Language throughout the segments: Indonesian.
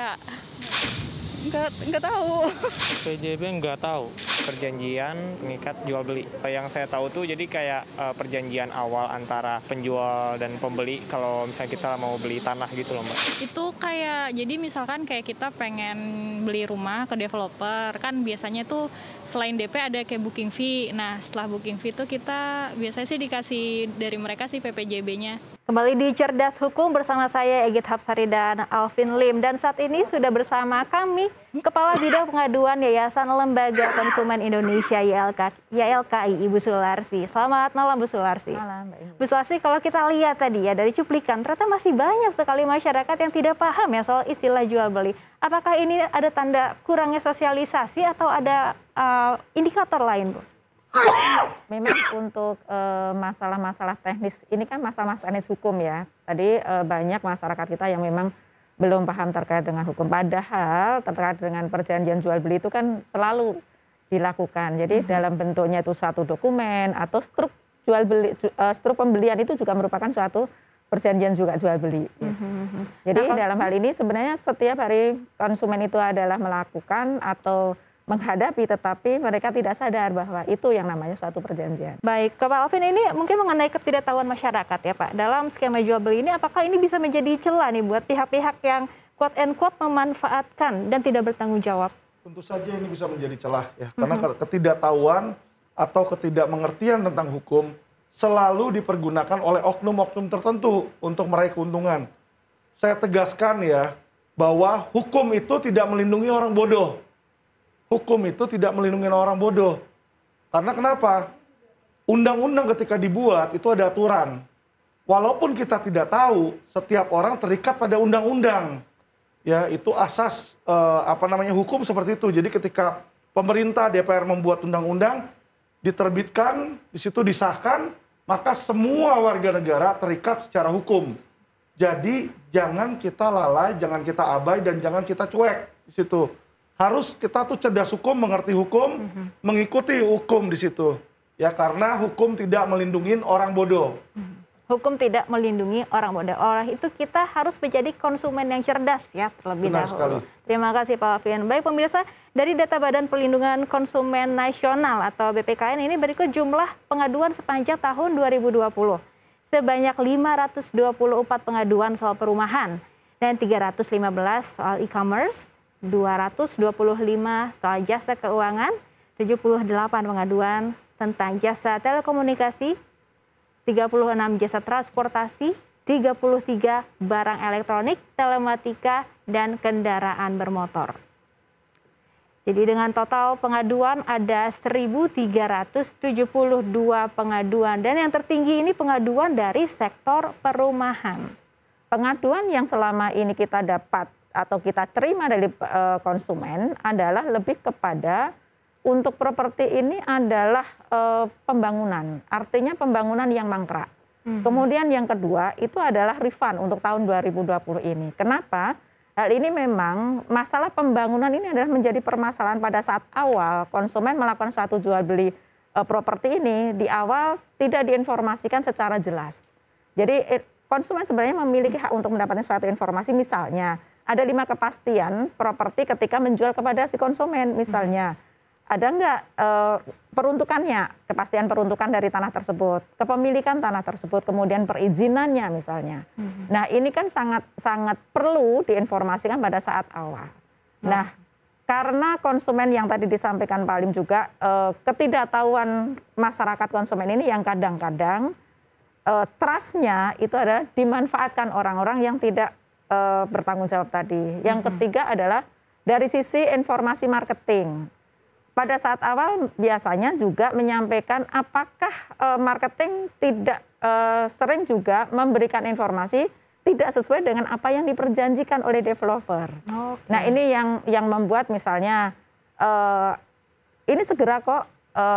Kak? Nggak tahu. PJB nggak tahu, perjanjian pengikat jual beli. Yang saya tahu tuh jadi kayak perjanjian awal antara penjual dan pembeli kalau misalnya kita mau beli tanah gitu loh Mbak. Itu kayak, jadi misalkan kayak kita pengen beli rumah ke developer, kan biasanya tuh selain DP ada kayak booking fee. Nah setelah booking fee tuh kita biasanya sih dikasih dari mereka sih PPJB-nya. Kembali di Cerdas Hukum bersama saya Egit Hapsari dan Alvin Lim. Dan saat ini sudah bersama kami Kepala Bidang Pengaduan Yayasan Lembaga Konsumen Indonesia YLKI, Ibu Sularsi. Selamat malam Bu Sularsi. Malam, Mbak Ibu. Bu Sularsi, kalau kita lihat tadi ya dari cuplikan, ternyata masih banyak sekali masyarakat yang tidak paham ya soal istilah jual beli. Apakah ini ada tanda kurangnya sosialisasi atau ada indikator lain Bu? Memang untuk masalah-masalah teknis, ini kan masalah-masalah teknis hukum ya. Tadi banyak masyarakat kita yang memang belum paham terkait dengan hukum. Padahal terkait dengan perjanjian jual beli itu kan selalu dilakukan. Jadi dalam bentuknya itu suatu dokumen atau struk jual beli, struk pembelian itu juga merupakan suatu perjanjian juga jual beli. Jadi dalam hal ini sebenarnya setiap hari konsumen itu adalah melakukan atau menghadapi, tetapi mereka tidak sadar bahwa itu yang namanya suatu perjanjian. Baik, Pak Alvin, ini mungkin mengenai ketidaktahuan masyarakat ya Pak. Dalam skema jual beli ini, apakah ini bisa menjadi celah nih buat pihak-pihak yang quote and quote memanfaatkan dan tidak bertanggung jawab? Tentu saja ini bisa menjadi celah ya, karena ketidaktahuan atau ketidakmengertian tentang hukum selalu dipergunakan oleh oknum-oknum tertentu untuk meraih keuntungan. Saya tegaskan ya, bahwa hukum itu tidak melindungi orang bodoh. Hukum itu tidak melindungi orang bodoh. Karena kenapa? Undang-undang ketika dibuat itu ada aturan. Walaupun kita tidak tahu, setiap orang terikat pada undang-undang. Ya, itu asas hukum seperti itu. Jadi ketika pemerintah DPR membuat undang-undang, diterbitkan, di situ disahkan, maka semua warga negara terikat secara hukum. Jadi jangan kita lalai, jangan kita abai, dan jangan kita cuek di situ. Harus kita tuh cerdas hukum, mengerti hukum, mengikuti hukum di situ. Ya, karena hukum tidak melindungi orang bodoh. Hukum tidak melindungi orang bodoh. Oleh itu kita harus menjadi konsumen yang cerdas ya terlebih Benar dahulu. sekali. Terima kasih Pak Alvin. Baik pemirsa, dari data Badan Perlindungan Konsumen Nasional atau BPKN ini berikut jumlah pengaduan sepanjang tahun 2020. Sebanyak 524 pengaduan soal perumahan dan 315 soal e-commerce, 225 soal jasa keuangan, 78 pengaduan tentang jasa telekomunikasi, 36 jasa transportasi, 33 barang elektronik, telematika, dan kendaraan bermotor. Jadi dengan total pengaduan ada 1.372 pengaduan dan yang tertinggi ini pengaduan dari sektor perumahan. Pengaduan yang selama ini kita dapat atau kita terima dari konsumen adalah lebih kepada untuk properti ini adalah pembangunan, artinya pembangunan yang mangkrak. Kemudian yang kedua itu adalah refund untuk tahun 2020 ini. Kenapa? Hal ini memang masalah pembangunan ini adalah menjadi permasalahan pada saat awal konsumen melakukan suatu jual beli properti ini di awal tidak diinformasikan secara jelas. Jadi konsumen sebenarnya memiliki hak untuk mendapatkan suatu informasi, misalnya ada 5 kepastian properti ketika menjual kepada si konsumen, misalnya ada nggak peruntukannya, kepastian peruntukan dari tanah tersebut, kepemilikan tanah tersebut, kemudian perizinannya misalnya. Nah ini kan sangat perlu diinformasikan pada saat awal. Nah karena konsumen yang tadi disampaikan Pak Lim juga, ketidaktahuan masyarakat konsumen ini yang kadang-kadang trust-nya itu adalah dimanfaatkan orang-orang yang tidak bertanggung jawab tadi. Yang ketiga adalah dari sisi informasi marketing. Pada saat awal biasanya juga menyampaikan apakah marketing tidak sering juga memberikan informasi tidak sesuai dengan apa yang diperjanjikan oleh developer. Okay. Nah ini yang membuat misalnya ini segera kok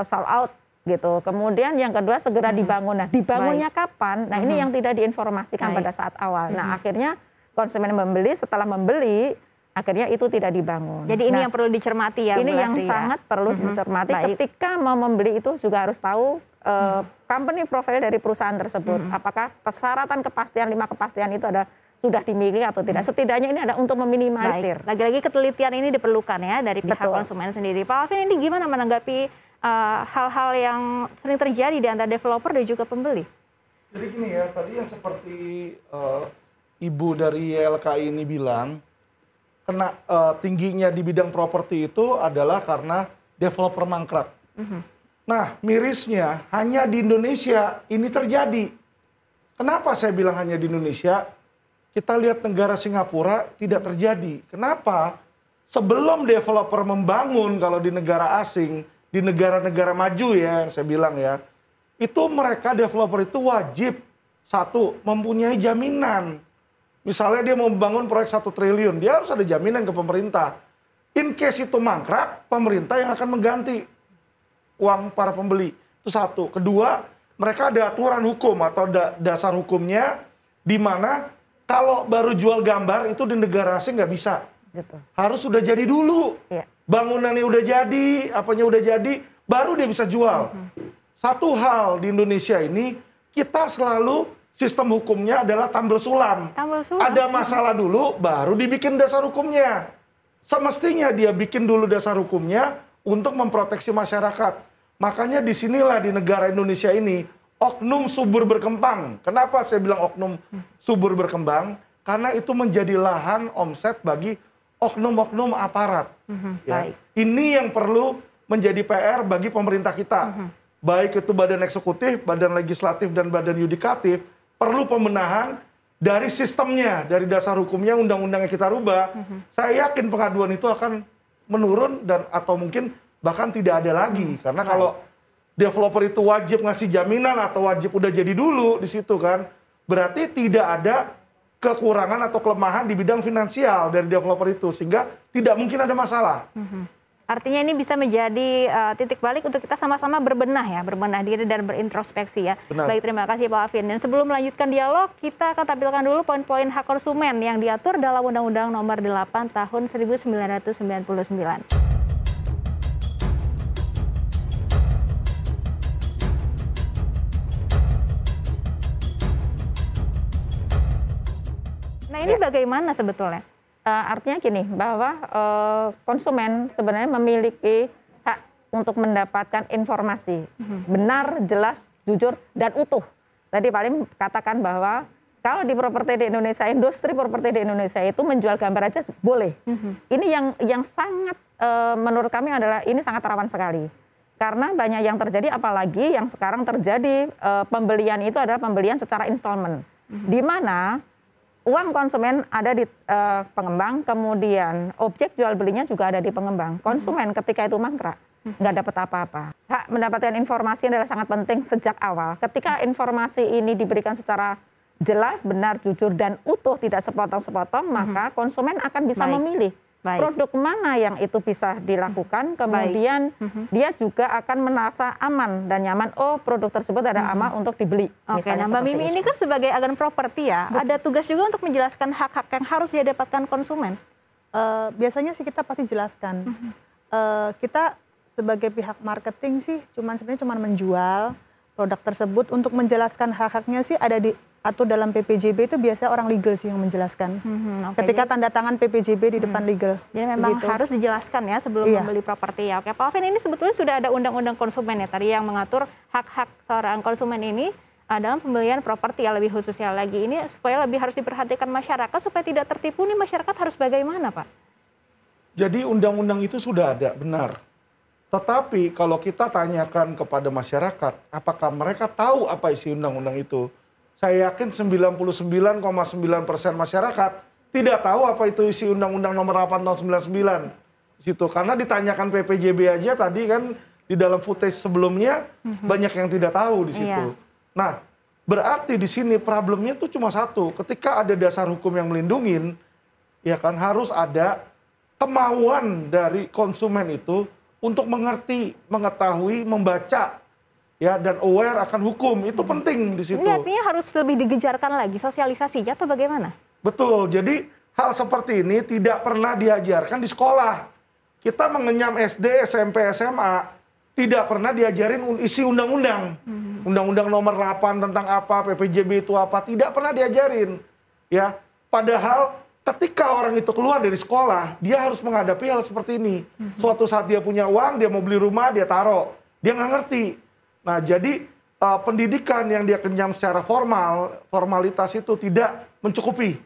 sold out gitu. Kemudian yang kedua segera dibangun. Nah dibangunnya kapan? Nah ini yang tidak diinformasikan pada saat awal. Nah akhirnya konsumen membeli, setelah membeli akhirnya itu tidak dibangun. Jadi ini yang perlu dicermati ya, ini Bu yang Lasri, ya? sangat perlu dicermati. Baik. Ketika mau membeli itu juga harus tahu company profile dari perusahaan tersebut. Apakah persyaratan kepastian 5 kepastian itu sudah dimiliki atau tidak. Setidaknya ini ada untuk meminimalisir. Baik. Lagi-lagi ketelitian ini diperlukan ya dari pihak Betul. konsumen sendiri. Pak Alvin, ini gimana menanggapi hal-hal yang sering terjadi di antara developer dan juga pembeli? Jadi gini ya, tadi yang seperti Ibu dari YLKI ini bilang, kena tingginya di bidang properti itu adalah karena developer mangkrak. Nah, mirisnya hanya di Indonesia ini terjadi. Kenapa saya bilang hanya di Indonesia? Kita lihat negara Singapura tidak terjadi. Kenapa? Sebelum developer membangun, kalau di negara asing, di negara-negara maju ya, yang saya bilang ya, itu mereka developer itu wajib, satu, mempunyai jaminan. Misalnya dia mau membangun proyek 1 triliun, dia harus ada jaminan ke pemerintah. In case itu mangkrak, pemerintah yang akan mengganti uang para pembeli. Itu satu. Kedua, mereka ada aturan hukum atau dasar hukumnya, di mana kalau baru jual gambar itu di negara asing nggak bisa. Gitu. Harus sudah jadi dulu. Iya. Bangunannya udah jadi, apanya udah jadi, baru dia bisa jual. Satu hal di Indonesia ini, kita selalu sistem hukumnya adalah tambal sulam. Tambal sulam. Ada masalah dulu, baru dibikin dasar hukumnya. Semestinya dia bikin dulu dasar hukumnya untuk memproteksi masyarakat. Makanya disinilah di negara Indonesia ini, oknum subur berkembang. Kenapa saya bilang oknum subur berkembang? Karena itu menjadi lahan omset bagi oknum-oknum aparat. Ya. Baik. Ini yang perlu menjadi PR bagi pemerintah kita. Baik itu badan eksekutif, badan legislatif, dan badan yudikatif, perlu pembenahan dari sistemnya, dari dasar hukumnya, undang-undangnya kita rubah. Saya yakin pengaduan itu akan menurun dan atau mungkin bahkan tidak ada lagi. Karena kalau developer itu wajib ngasih jaminan atau wajib udah jadi dulu di situ kan, berarti tidak ada kekurangan atau kelemahan di bidang finansial dari developer itu, sehingga tidak mungkin ada masalah. Artinya ini bisa menjadi titik balik untuk kita sama-sama berbenah ya, berbenah diri dan berintrospeksi ya. Benar. Baik, terima kasih Pak Alvin. Dan sebelum melanjutkan dialog, kita akan tampilkan dulu poin-poin hak konsumen yang diatur dalam Undang-Undang Nomor 8 Tahun 1999. Nah, ini bagaimana sebetulnya? Artinya gini, bahwa konsumen sebenarnya memiliki hak untuk mendapatkan informasi benar, jelas, jujur, dan utuh. Tadi paling katakan bahwa kalau di properti di Indonesia, industri properti di Indonesia itu menjual gambar aja boleh. Ini yang sangat menurut kami adalah ini sangat rawan sekali. Karena banyak yang terjadi, apalagi yang sekarang terjadi pembelian itu adalah pembelian secara installment. Di mana uang konsumen ada di pengembang, kemudian objek jual belinya juga ada di pengembang. Konsumen ketika itu mangkrak, nggak dapat apa-apa. Hak mendapatkan informasi adalah sangat penting sejak awal. Ketika informasi ini diberikan secara jelas, benar, jujur, dan utuh, tidak sepotong-sepotong, maka konsumen akan bisa memilih produk mana yang itu bisa dilakukan, kemudian dia juga akan merasa aman dan nyaman, oh produk tersebut ada aman untuk dibeli. Oke, nah Mbak Mimi ini kan sebagai agen properti ya, ada tugas juga untuk menjelaskan hak-hak yang harus dia dapatkan konsumen. Biasanya sih kita pasti jelaskan. Kita sebagai pihak marketing sih sebenarnya cuma menjual produk tersebut. Untuk menjelaskan hak-haknya sih ada atau dalam PPJB itu biasa orang legal sih yang menjelaskan. Ketika tanda tangan PPJB di depan legal. Jadi memang harus dijelaskan ya sebelum membeli properti ya. Oke, Pak Alvin, ini sebetulnya sudah ada undang-undang konsumen ya tadi yang mengatur hak-hak seorang konsumen ini dalam pembelian properti ya, lebih khususnya lagi ini supaya lebih harus diperhatikan masyarakat supaya tidak tertipu nih, masyarakat harus bagaimana Pak? Jadi undang-undang itu sudah ada, benar. Tetapi kalau kita tanyakan kepada masyarakat, apakah mereka tahu apa isi undang-undang itu? Saya yakin 99,9% masyarakat tidak tahu apa itu isi Undang-Undang Nomor 8 Tahun 99. Situ. Karena ditanyakan PPJB aja tadi kan di dalam footage sebelumnya banyak yang tidak tahu di situ. Nah, berarti di sini problemnya itu cuma satu. Ketika ada dasar hukum yang melindungi, ya kan harus ada kemauan dari konsumen itu untuk mengerti, mengetahui, membaca, ya, dan aware akan hukum. Itu penting di situ. Ini artinya harus lebih digejarkan lagi sosialisasinya atau bagaimana? Betul. Jadi hal seperti ini tidak pernah diajarkan di sekolah. Kita mengenyam SD, SMP, SMA, tidak pernah diajarin isi undang-undang. Undang-undang nomor 8 tentang apa, PPJB itu apa, tidak pernah diajarin. Ya, padahal ketika orang itu keluar dari sekolah, dia harus menghadapi hal seperti ini. Suatu saat dia punya uang, dia mau beli rumah, dia taruh. Dia nggak ngerti. Nah, jadi pendidikan yang dia kenyam secara formalitas itu tidak mencukupi.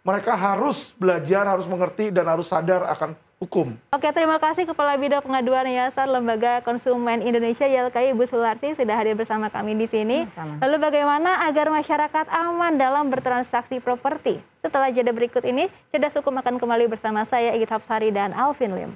Mereka harus belajar, harus mengerti, dan harus sadar akan hukum. Oke, terima kasih Kepala Bidang Pengaduan Yayasan Lembaga Konsumen Indonesia YLKI, Ibu Sularsi, sudah hadir bersama kami di sini. Sama. Lalu bagaimana agar masyarakat aman dalam bertransaksi properti? Setelah jeda berikut ini, Cerdas Hukum akan kembali bersama saya, Igit Hapsari dan Alvin Lim.